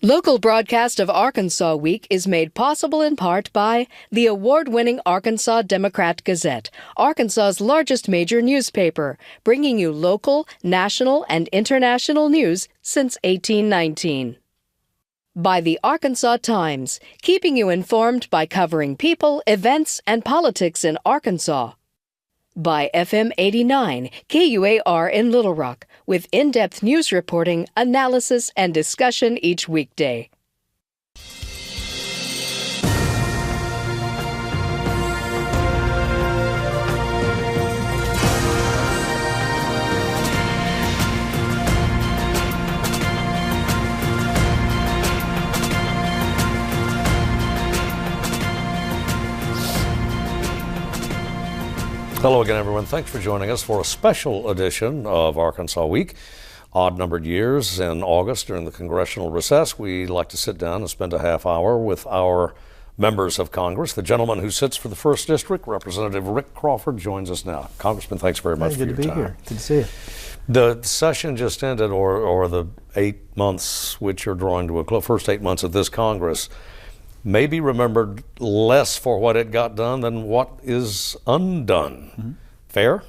Local broadcast of Arkansas Week is made possible in part by the award-winning Arkansas Democrat-Gazette, Arkansas's largest major newspaper, bringing you local, national, and international news since 1819. By the Arkansas Times, keeping you informed by covering people, events, and politics in Arkansas. By FM 89, KUAR in Little Rock, with in-depth news reporting, analysis, and discussion each weekday. Hello again, everyone. Thanks for joining us for a special edition of Arkansas Week. Odd-numbered years in August during the congressional recess, we like to sit down and spend a half hour with our members of Congress. The gentleman who sits for the 1st District, Representative Rick Crawford, joins us now. Congressman, thanks very much for your time. Good to be here. Good to see you. The session just ended, or the 8 months which are drawing to a close, first 8 months of this Congress, may be remembered less for what it got done than what is undone. Mm-hmm. Fair?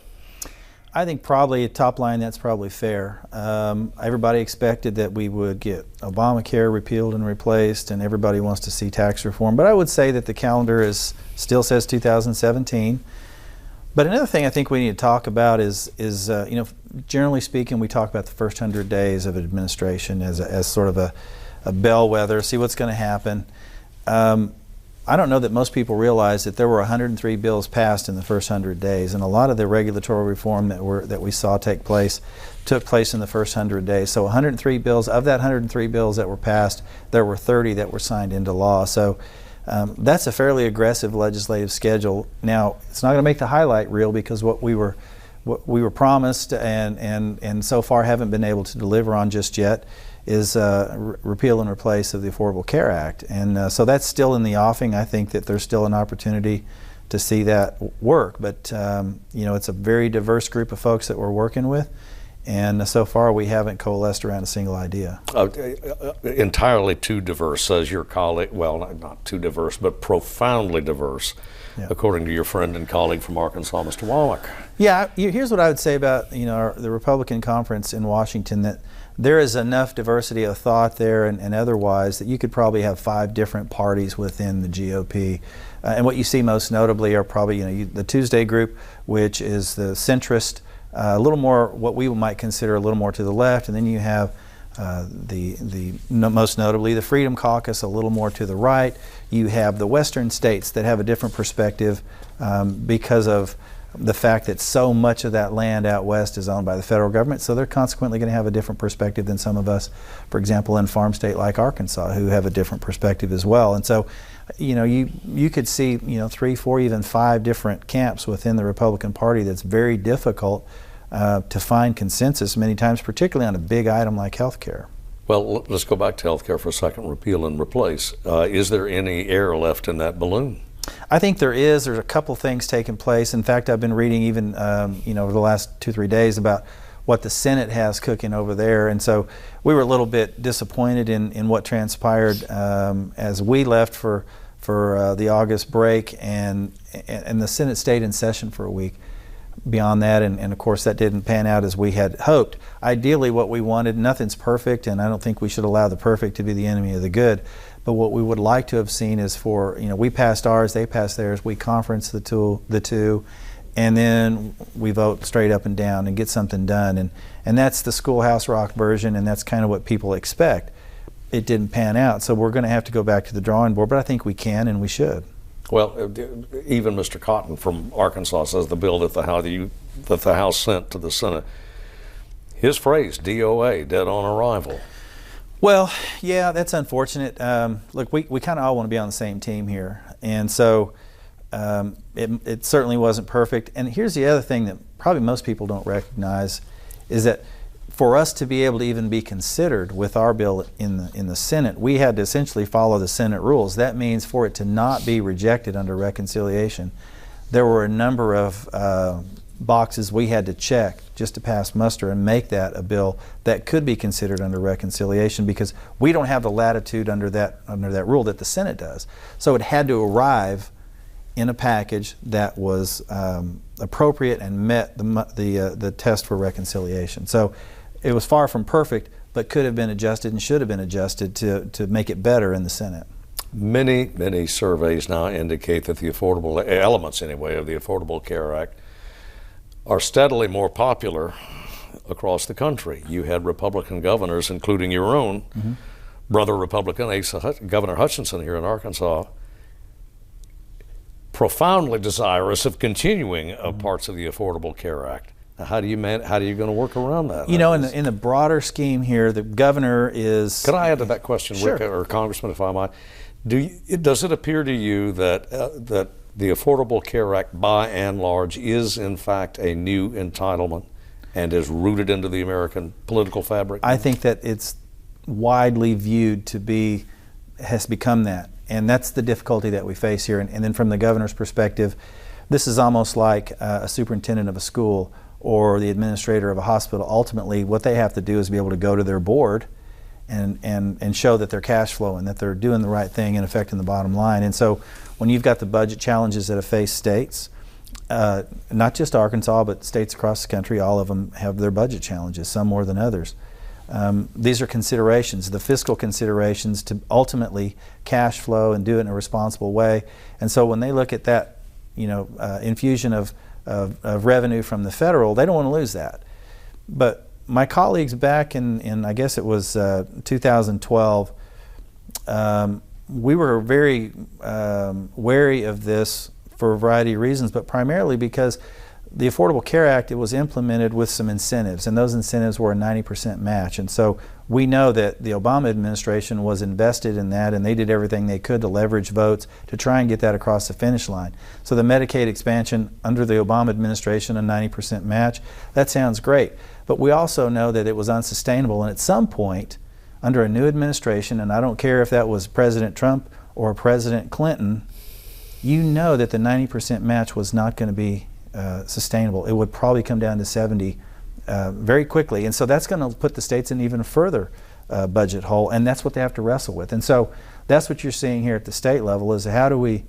I think probably top line that's probably fair. Everybody expected that we would get Obamacare repealed and replaced, and everybody wants to see tax reform. But I would say that the calendar still says 2017. But another thing I think we need to talk about is generally speaking, we talk about the first 100 days of administration as sort of a bellwether, see what's going to happen. I don't know that most people realize that there were 103 bills passed in the first 100 days, and a lot of the regulatory reform that we saw took place in the first 100 days. So 103 bills, of that 103 bills that were passed, there were 30 that were signed into law. So that's a fairly aggressive legislative schedule. Now, it's not going to make the highlight reel because what we were promised and so far haven't been able to deliver on just yet is repeal and replace of the Affordable Care Act. And so that's still in the offing. I think that there's still an opportunity to see that work. But, it's a very diverse group of folks that we're working with. And so far we haven't coalesced around a single idea. Entirely too diverse, says your colleague. Well, not too diverse, but profoundly diverse, yeah, according to your friend and colleague from Arkansas, Mr. Womack. Yeah, here's what I would say about the Republican conference in Washington, that there is enough diversity of thought there and otherwise that you could probably have 5 different parties within the GOP. And what you see most notably are probably the Tuesday group, which is the centrist, a little more what we might consider a little more to the left, and then you have most notably the Freedom Caucus, a little more to the right. You have the Western states that have a different perspective because of the fact that so much of that land out west is owned by the federal government, so they're consequently going to have a different perspective than some of us, for example, in farm state like Arkansas, who have a different perspective as well. And so, you could see 3, 4, even 5 different camps within the Republican Party. That's very difficult to find consensus many times, particularly on a big item like health care. Well, let's go back to health care for a second. Repeal and replace. Is there any air left in that balloon? I think there is. There's a couple things taking place. In fact, I've been reading even over the last 2-3 days about what the Senate has cooking over there, and so we were a little bit disappointed in what transpired as we left for the August break, and the Senate stayed in session for a week. Beyond that, and of course that didn't pan out as we had hoped. Ideally, what we wanted, nothing's perfect, and I don't think we should allow the perfect to be the enemy of the good. But what we would like to have seen is we passed ours, they passed theirs, we conference the two, and then we vote straight up and down and get something done. And that's the Schoolhouse Rock version, and that's kind of what people expect. It didn't pan out, so we're going to have to go back to the drawing board, but I think we can and we should. Well, even Mr. Cotton from Arkansas says the bill that the House sent to the Senate, his phrase, DOA, dead on arrival. Well, yeah, that's unfortunate. Look, we kind of all want to be on the same team here, and so it certainly wasn't perfect. And here's the other thing that probably most people don't recognize is that for us to be able to even be considered with our bill in the Senate, we had to essentially follow the Senate rules. That means for it to not be rejected under reconciliation, there were a number of boxes we had to check just to pass muster and make that a bill that could be considered under reconciliation, because we don't have the latitude under that rule that the Senate does. So it had to arrive in a package that was appropriate and met the test for reconciliation. So it was far from perfect, but could have been adjusted and should have been adjusted to make it better in the Senate. Many surveys now indicate that the affordable elements, anyway, of the Affordable Care Act are steadily more popular across the country. You had Republican governors, including your own brother Republican, Governor Hutchinson here in Arkansas, profoundly desirous of continuing parts of the Affordable Care Act. Now, how are you going to work around that? You know, in the broader scheme here, the governor is... Could I add to that question, Sure. Rick, or Congressman, if I might? Does it appear to you that the Affordable Care Act, by and large, is in fact a new entitlement and is rooted into the American political fabric? I think that it's widely viewed to be, has become that. And that's the difficulty that we face here. And then from the governor's perspective, this is almost like a superintendent of a school or the administrator of a hospital. Ultimately, what they have to do is be able to go to their board and show that they're cash flowing, that they're doing the right thing and affecting the bottom line. And so when you've got the budget challenges that have faced states, not just Arkansas, but states across the country, all of them have their budget challenges, some more than others. These are considerations, the fiscal considerations to ultimately cash flow and do it in a responsible way. And so when they look at that, infusion of revenue from the federal, they don't want to lose that. But my colleagues back in I guess it was 2012, we were very wary of this for a variety of reasons, but primarily because the Affordable Care Act, it was implemented with some incentives, and those incentives were a 90% match. And so we know that the Obama administration was invested in that, and they did everything they could to leverage votes to try and get that across the finish line. So the Medicaid expansion under the Obama administration, a 90% match, that sounds great. But we also know that it was unsustainable, and at some point, under a new administration, and I don't care if that was President Trump or President Clinton, you know that the 90% match was not going to be sustainable. It would probably come down to 70 very quickly, and so that's going to put the states in even further budget hole, and that's what they have to wrestle with. And so that's what you're seeing here at the state level, is how do we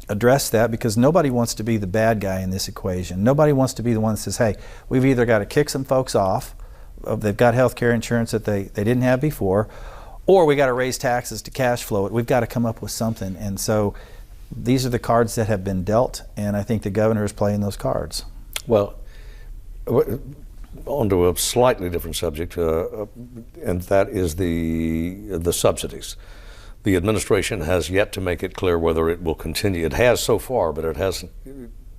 address that, because nobody wants to be the bad guy in this equation. Nobody wants to be the one that says, hey, we've either got to kick some folks off, they've got health care insurance that they didn't have before, or we got to raise taxes to cash flow it. We've got to come up with something. And so these are the cards that have been dealt, and I think the governor is playing those cards. Well, on to a slightly different subject, and that is the subsidies. The administration has yet to make it clear whether it will continue. It has so far, but it hasn't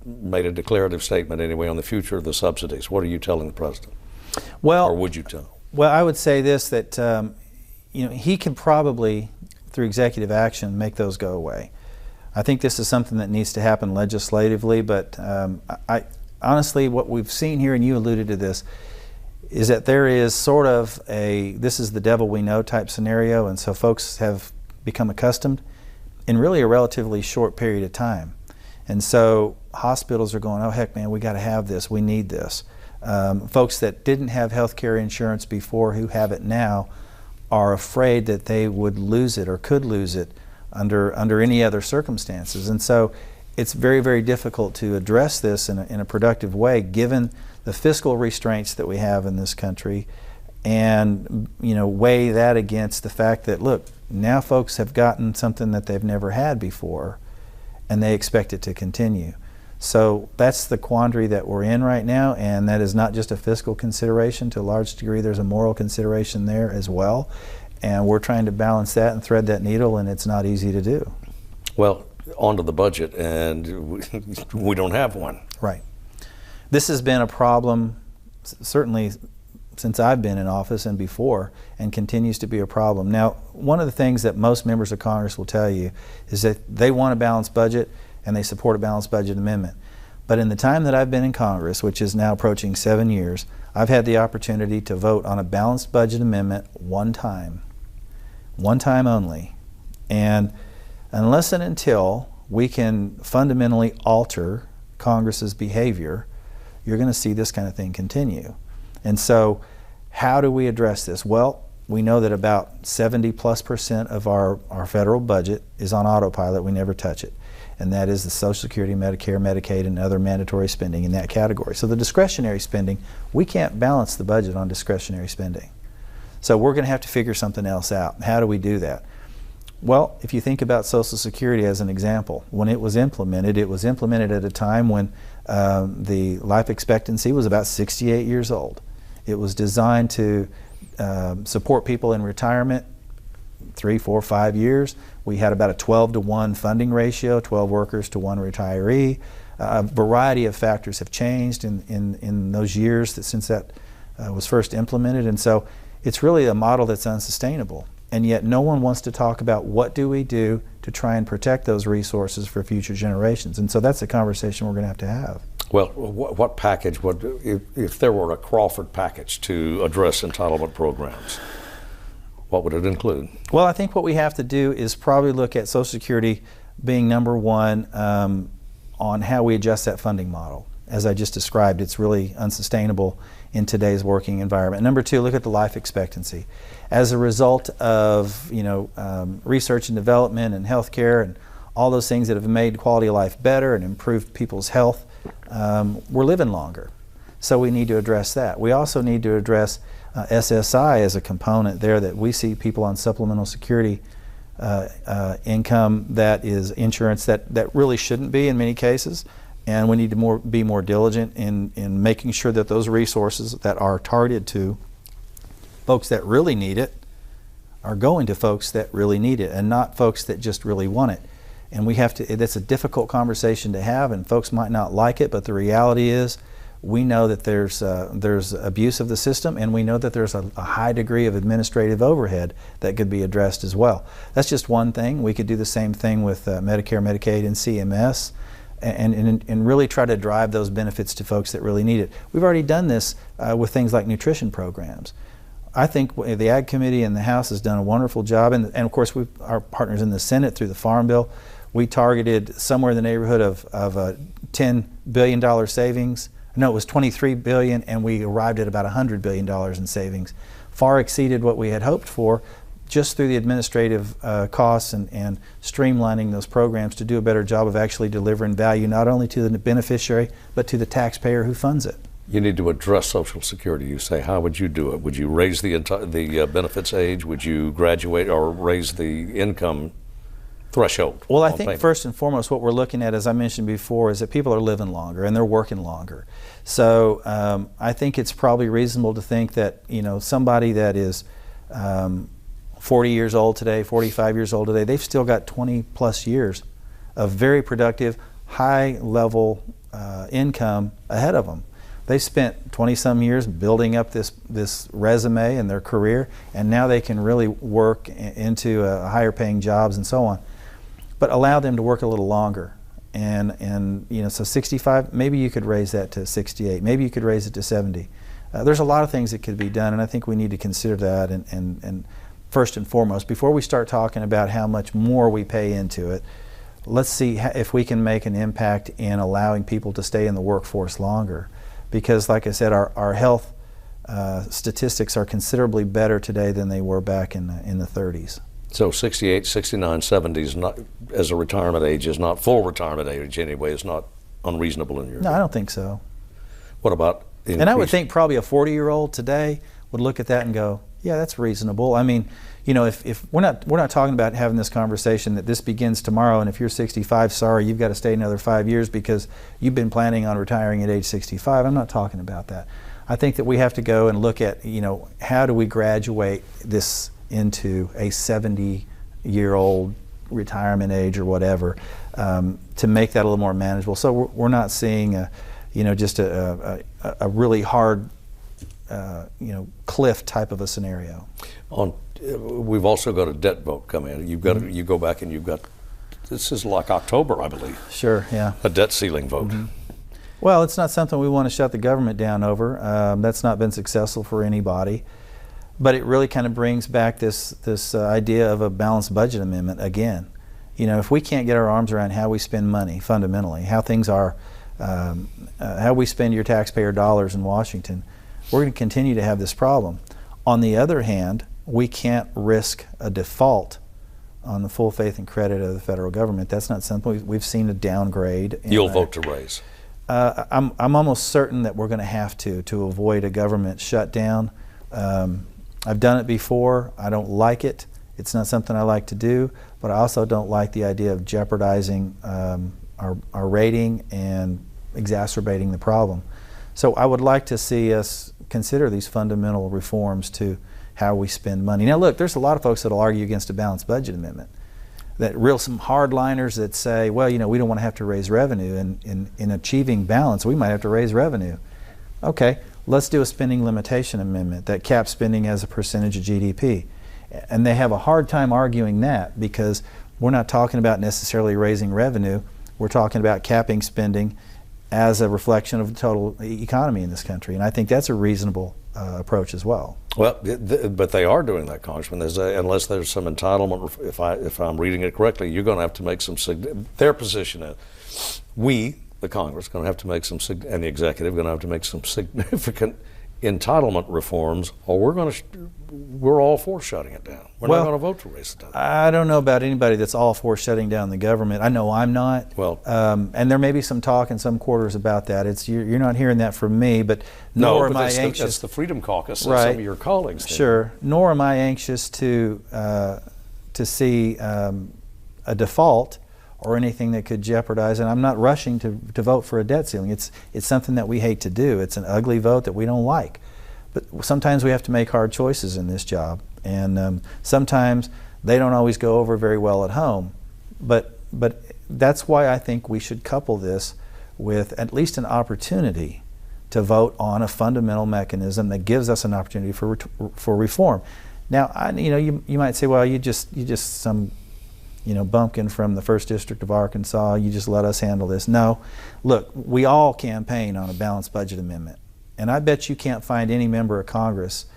made a declarative statement anyway on the future of the subsidies. What are you telling the president? Well, or would you tell? Well, I would say this, that he can probably, through executive action, make those go away. I think this is something that needs to happen legislatively, but I honestly, what we've seen here, and you alluded to this, is that there is sort of a this is the devil we know type scenario, and so folks have become accustomed in really a relatively short period of time. And so hospitals are going, oh heck man, we got to have this, we need this. Folks that didn't have health care insurance before who have it now are afraid that they would lose it or could lose it under any other circumstances. And so it's very, very difficult to address this in a productive way given the fiscal restraints that we have in this country, and weigh that against the fact that, look, now folks have gotten something that they've never had before and they expect it to continue. So that's the quandary that we're in right now, and that is not just a fiscal consideration. To a large degree, there's a moral consideration there as well. And we're trying to balance that and thread that needle, and it's not easy to do. Well, onto the budget, and we don't have one. Right. This has been a problem, certainly since I've been in office and before, and continues to be a problem. Now, one of the things that most members of Congress will tell you is that they want a balanced budget and they support a balanced budget amendment. But in the time that I've been in Congress, which is now approaching 7 years, I've had the opportunity to vote on a balanced budget amendment one time only. And unless and until we can fundamentally alter Congress's behavior, you're going to see this kind of thing continue. And so how do we address this? Well, we know that about 70+% of our federal budget is on autopilot. We never touch it. And that is the Social Security, Medicare, Medicaid, and other mandatory spending in that category. So the discretionary spending, we can't balance the budget on discretionary spending. So we're going to have to figure something else out. How do we do that? Well, if you think about Social Security as an example, when it was implemented at a time when the life expectancy was about 68 years old. It was designed to support people in retirement 3, 4, 5 years. We had about a 12-to-1 funding ratio, 12 workers to 1 retiree. A variety of factors have changed in those years since that was first implemented, and so it's really a model that's unsustainable. And yet no one wants to talk about what do we do to try and protect those resources for future generations. And so that's a conversation we're going to have. Well, what package would, if there were a Crawford package to address entitlement programs, what would it include? Well, I think what we have to do is probably look at Social Security being number one on how we adjust that funding model. As I just described, it's really unsustainable in today's working environment. Number two, look at the life expectancy. As a result of research and development and healthcare and all those things that have made quality of life better and improved people's health, we're living longer. So we need to address that. We also need to address SSI as a component there, that we see people on supplemental security income that is insurance that really shouldn't be in many cases. And we need to be more diligent in making sure that those resources that are targeted to folks that really need it are going to folks that really need it and not folks that just really want it. And we have to, that's a difficult conversation to have, and folks might not like it, but the reality is we know that there's abuse of the system, and we know that there's a high degree of administrative overhead that could be addressed as well. That's just one thing. We could do the same thing with Medicare, Medicaid, and CMS. And really try to drive those benefits to folks that really need it. We've already done this with things like nutrition programs. I think the Ag Committee in the House has done a wonderful job, and of course our partners in the Senate through the Farm Bill, we targeted somewhere in the neighborhood of $10 billion savings. No, it was $23 billion, and we arrived at about $100 billion in savings. Far exceeded what we had hoped for, just through the administrative costs and streamlining those programs to do a better job of actually delivering value not only to the beneficiary but to the taxpayer who funds it. You need to address Social Security. You say, how would you do it? Would you raise the benefits age? Would you graduate or raise the income threshold? Well, I think first and foremost what we're looking at, as I mentioned before, is that people are living longer and they're working longer. So I think it's probably reasonable to think that somebody that is 40 years old today, 45 years old today, they've still got 20 plus years of very productive, high level income ahead of them. They spent 20 some years building up this resume and their career, and now they can really work into higher paying jobs and so on. But allow them to work a little longer. And so 65, maybe you could raise that to 68, maybe you could raise it to 70. There's a lot of things that could be done, and I think we need to consider that and first and foremost, before we start talking about how much more we pay into it, let's see if we can make an impact in allowing people to stay in the workforce longer. Because like I said, our health statistics are considerably better today than they were back in the 30s. So 68, 69, 70 is not, as a retirement age, is not full retirement age anyway, is not unreasonable in your view? No, I don't think so. What about increase? And I would think probably a 40-year-old today would look at that and go, yeah, that's reasonable. I mean, if we're not talking about having this conversation that this begins tomorrow, and if you're 65, sorry, you've got to stay another 5 years because you've been planning on retiring at age 65. I'm not talking about that. I think that we have to go and look at, how do we graduate this into a 70-year-old retirement age or whatever, to make that a little more manageable. So we're not seeing just a really hard cliff type of a scenario. We've also got a debt vote coming in. You've got you go back and you've got, this is like October, I believe. Sure, yeah. A debt ceiling vote. Mm-hmm. Well, it's not something we want to shut the government down over. That's not been successful for anybody. But it really kind of brings back this idea of a balanced budget amendment again. If we can't get our arms around how we spend money fundamentally, how things are how we spend your taxpayer dollars in Washington, we're going to continue to have this problem. On the other hand, we can't risk a default on the full faith and credit of the federal government. That's not something we've seen a downgrade. You'll vote to raise. I'm almost certain that we're going to have to avoid a government shutdown. I've done it before. I don't like it. It's not something I like to do, but I also don't like the idea of jeopardizing our rating and exacerbating the problem. So I would like to see us consider these fundamental reforms to how we spend money. Now look, there's a lot of folks that will argue against a balanced budget amendment. Some hardliners that say, well, we don't want to have to raise revenue, and in achieving balance, we might have to raise revenue. Okay, let's do a spending limitation amendment that caps spending as a percentage of GDP. And they have a hard time arguing that because we're not talking about necessarily raising revenue. We're talking about capping spending as a reflection of the total economy in this country. And I think that's a reasonable approach as well. Well, but they are doing that, Congressman. Unless there's some entitlement, if I'm reading it correctly, you're going to have to make some, their position is, the Congress, going to have to make some, and the executive, going to have to make some significant entitlement reforms, or we're all for shutting it down. We're not going to vote to raise it down. I don't know about anybody that's all for shutting down the government. I know I'm not. Well, and there may be some talk in some quarters about that. You're not hearing that from me, but nor am I anxious. That's the Freedom Caucus and right. some of your colleagues. Sure. Nor am I anxious to see a default or anything that could jeopardize, and I'm not rushing to vote for a debt ceiling. It's something that we hate to do. It's an ugly vote that we don't like. But sometimes we have to make hard choices in this job, and sometimes they don't always go over very well at home. But that's why I think we should couple this with at least an opportunity to vote on a fundamental mechanism that gives us an opportunity for reform. Now, you might say, well, you just some bumpkin from the 1st District of Arkansas, you just let us handle this. No, look, we all campaign on a balanced budget amendment. And I bet you can't find any member of Congress,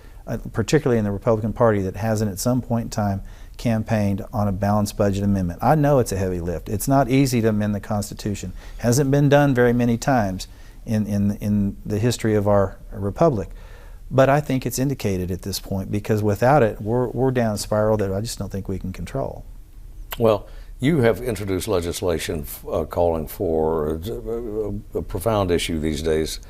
particularly in the Republican Party, that hasn't at some point in time campaigned on a balanced budget amendment. I know it's a heavy lift. It's not easy to amend the Constitution. Hasn't been done very many times in the history of our republic. But I think it's indicated at this point, because without it, we're down a spiral that I just don't think we can control. Well, you have introduced legislation calling for a profound issue these days,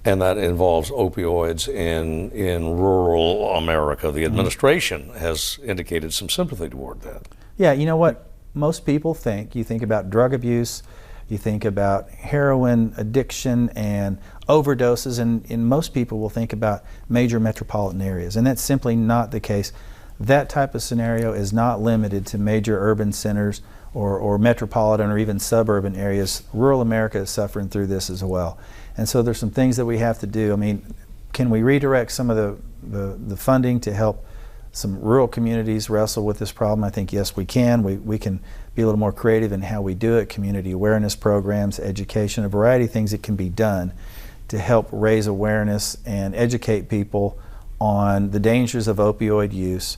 and that involves opioids in rural America. The administration has indicated some sympathy toward that. Yeah, you know what? Most people you think about drug abuse, you think about heroin addiction and overdoses, and most people will think about major metropolitan areas, and that's simply not the case. That type of scenario is not limited to major urban centers or metropolitan or even suburban areas. Rural America is suffering through this as well. And so there's some things that we have to do. I mean, can we redirect some of the funding to help some rural communities wrestle with this problem? I think yes, we can. We can be a little more creative in how we do it. Community awareness programs, education, a variety of things that can be done to help raise awareness and educate people on the dangers of opioid use,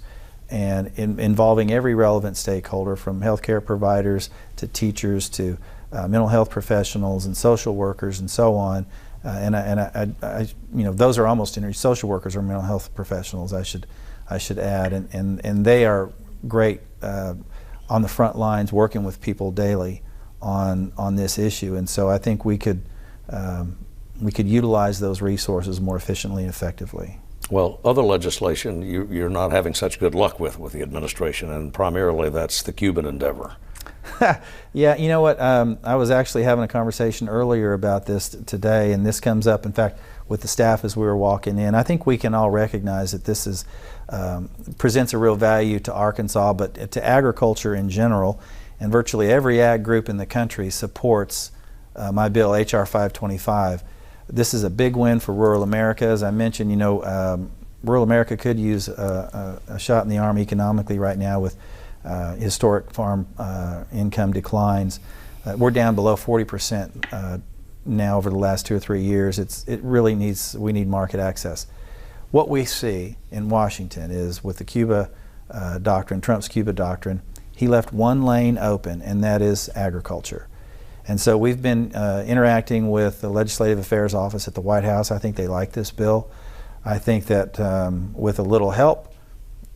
and involving every relevant stakeholder, from healthcare providers to teachers to mental health professionals and social workers and so on. Those are almost social workers or mental health professionals, I should add, and they are great on the front lines working with people daily on this issue. And so I think we could utilize those resources more efficiently and effectively. Well, other legislation you're not having such good luck with the administration, and primarily that's the Cuban endeavor. Yeah, you know what? I was actually having a conversation earlier about this today, and this comes up, in fact, with the staff as we were walking in. I think we can all recognize that this presents a real value to Arkansas, but to agriculture in general, and virtually every ag group in the country supports my bill, H.R. 525. This is a big win for rural America. As I mentioned, rural America could use a shot in the arm economically right now with historic farm income declines. We're down below 40% now over the last 2 or 3 years. We need market access. What we see in Washington is, with the Cuba doctrine, Trump's Cuba doctrine, he left one lane open, and that is agriculture. And so we've been interacting with the Legislative Affairs Office at the White House. I think they like this bill. I think that with a little help,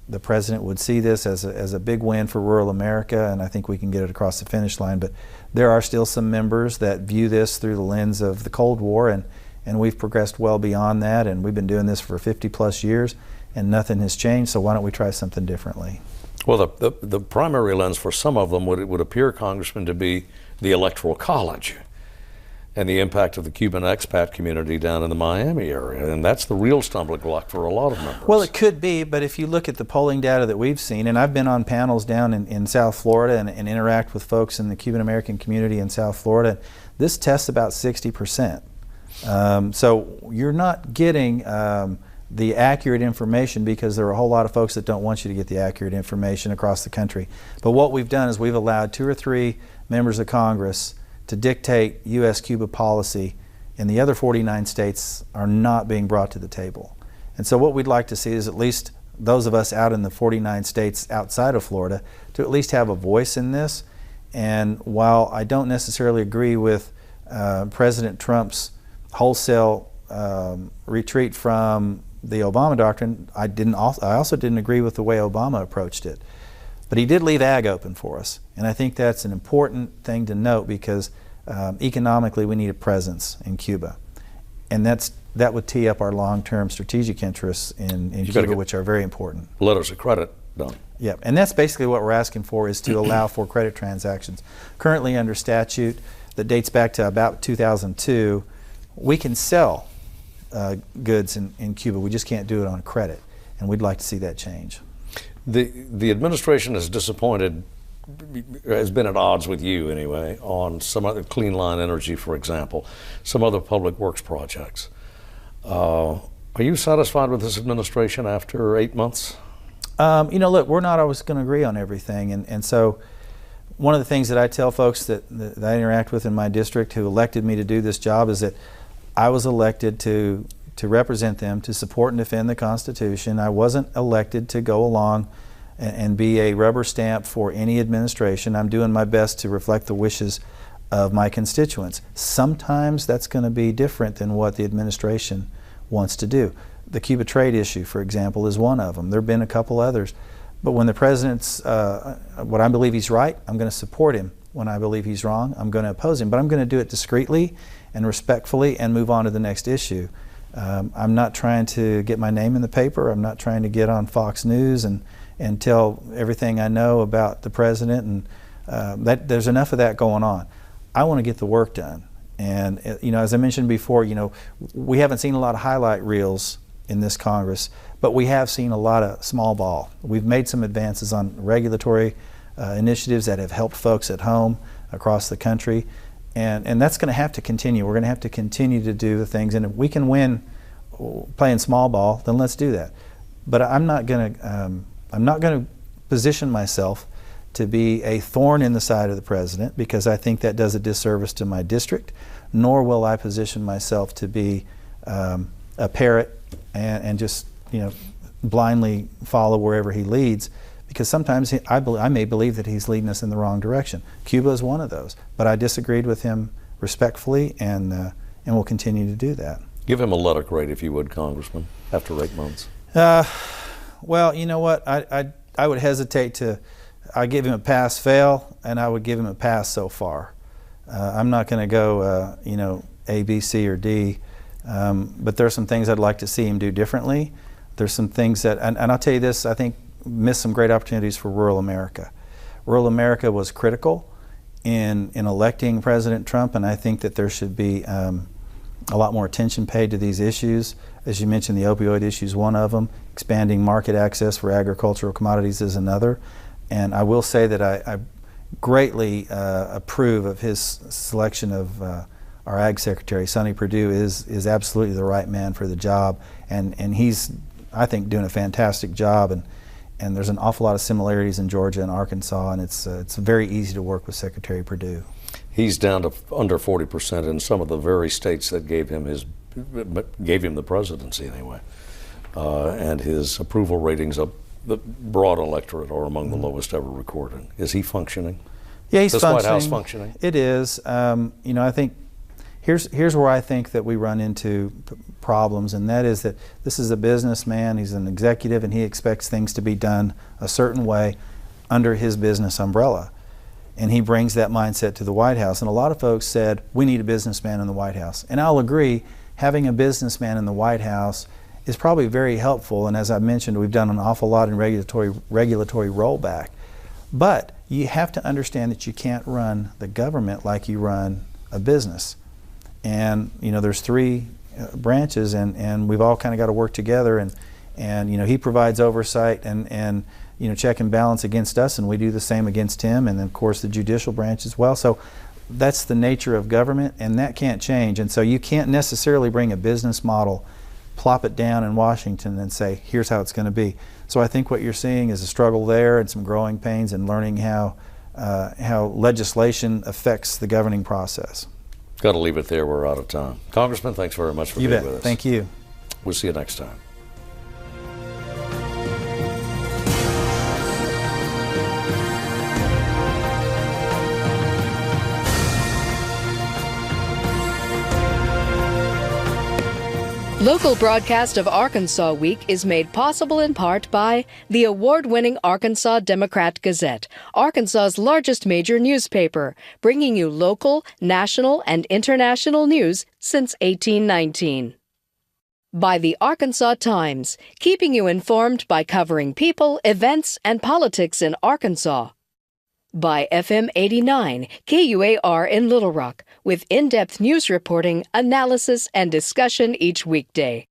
the President would see this as a big win for rural America, and I think we can get it across the finish line. But there are still some members that view this through the lens of the Cold War, and we've progressed well beyond that, and we've been doing this for 50 plus years, and nothing has changed, so why don't we try something differently? Well, the primary lens for some of them would appear, Congressman, to be the Electoral College and the impact of the Cuban expat community down in the Miami area. And that's the real stumbling block for a lot of members. Well, it could be, but if you look at the polling data that we've seen, and I've been on panels down in South Florida and interact with folks in the Cuban American community in South Florida, this tests about 60%. So you're not getting the accurate information because there are a whole lot of folks that don't want you to get the accurate information across the country. But what we've done is we've allowed 2 or 3 members of Congress to dictate U.S.-Cuba policy, and the other 49 states are not being brought to the table. And so what we'd like to see is at least those of us out in the 49 states outside of Florida to at least have a voice in this. And while I don't necessarily agree with President Trump's wholesale retreat from the Obama doctrine, I also didn't agree with the way Obama approached it. But he did leave ag open for us, and I think that's an important thing to note because economically we need a presence in Cuba, and that would tee up our long-term strategic interests in Cuba, which are very important. Letters of credit done. Yeah, and that's basically what we're asking for, is to allow for credit transactions. Currently under statute that dates back to about 2002, we can sell goods in Cuba. We just can't do it on credit, and we'd like to see that change. The administration is disappointed, has been at odds with you anyway, on some other clean line energy, for example, some other public works projects. Are you satisfied with this administration after 8 months? You know, look, we're not always going to agree on everything, and so one of the things that I tell folks that I interact with in my district who elected me to do this job is that I was elected to represent them, to support and defend the Constitution. I wasn't elected to go along and be a rubber stamp for any administration. I'm doing my best to reflect the wishes of my constituents. Sometimes that's going to be different than what the administration wants to do. The Cuba trade issue, for example, is one of them. There have been a couple others. But when the President's, what I believe he's right, I'm going to support him. When I believe he's wrong, I'm going to oppose him. But I'm going to do it discreetly and respectfully and move on to the next issue. I'm not trying to get my name in the paper. I'm not trying to get on Fox News and tell everything I know about the President, and there's enough of that going on. I want to get the work done. And you know, as I mentioned before, you know, we haven't seen a lot of highlight reels in this Congress, but we have seen a lot of small ball. We've made some advances on regulatory initiatives that have helped folks at home across the country. And that's going to have to continue. We're going to have to continue to do the things. And if we can win playing small ball, then let's do that. But I'm not going to position myself to be a thorn in the side of the President, because I think that does a disservice to my district. Nor will I position myself to be a parrot and just, you know, blindly follow wherever he leads. Because sometimes I may believe that he's leading us in the wrong direction. Cuba is one of those, but I disagreed with him respectfully, and will continue to do that. Give him a letter grade, if you would, Congressman, after 8 months. Well, you know what? I would hesitate to. I give him a pass-fail, and I would give him a pass so far. I'm not going to go, you know, A, B, C, or D. But there are some things I'd like to see him do differently. There's some things that, and I'll tell you this, I think missed some great opportunities for rural America. Rural America was critical in electing President Trump, and I think that there should be a lot more attention paid to these issues. As you mentioned, the opioid issue is one of them. Expanding market access for agricultural commodities is another. And I will say that I greatly approve of his selection of our Ag Secretary. Sonny Perdue is absolutely the right man for the job, and he's, I think, doing a fantastic job. And there's an awful lot of similarities in Georgia and Arkansas, and it's very easy to work with Secretary Perdue. He's down to under 40% in some of the very states that gave him the presidency anyway, and his approval ratings of the broad electorate are among the lowest ever recorded. Is he functioning? Yeah, he's this functioning. White House functioning? It is. I think here's where I think that we run into problems, and that is that this is a businessman. He's an executive, and he expects things to be done a certain way under his business umbrella. And he brings that mindset to the White House. And a lot of folks said, we need a businessman in the White House. And I'll agree, having a businessman in the White House is probably very helpful. And as I mentioned, we've done an awful lot in regulatory rollback. But you have to understand that you can't run the government like you run a business. And there's three branches, and we've all kind of got to work together. And he provides oversight and check and balance against us, and we do the same against him, and then of course the judicial branch as well. So that's the nature of government, and that can't change. And so you can't necessarily bring a business model, plop it down in Washington, and say, here's how it's going to be. So I think what you're seeing is a struggle there and some growing pains and learning how legislation affects the governing process. Got to leave it there. We're out of time. Congressman, thanks very much for being with us. Thank you. We'll see you next time. Local broadcast of Arkansas Week is made possible in part by the award-winning Arkansas Democrat-Gazette, Arkansas's largest major newspaper, bringing you local, national, and international news since 1819. By the Arkansas Times, keeping you informed by covering people, events, and politics in Arkansas. By FM 89, KUAR in Little Rock, with in-depth news reporting, analysis, and discussion each weekday.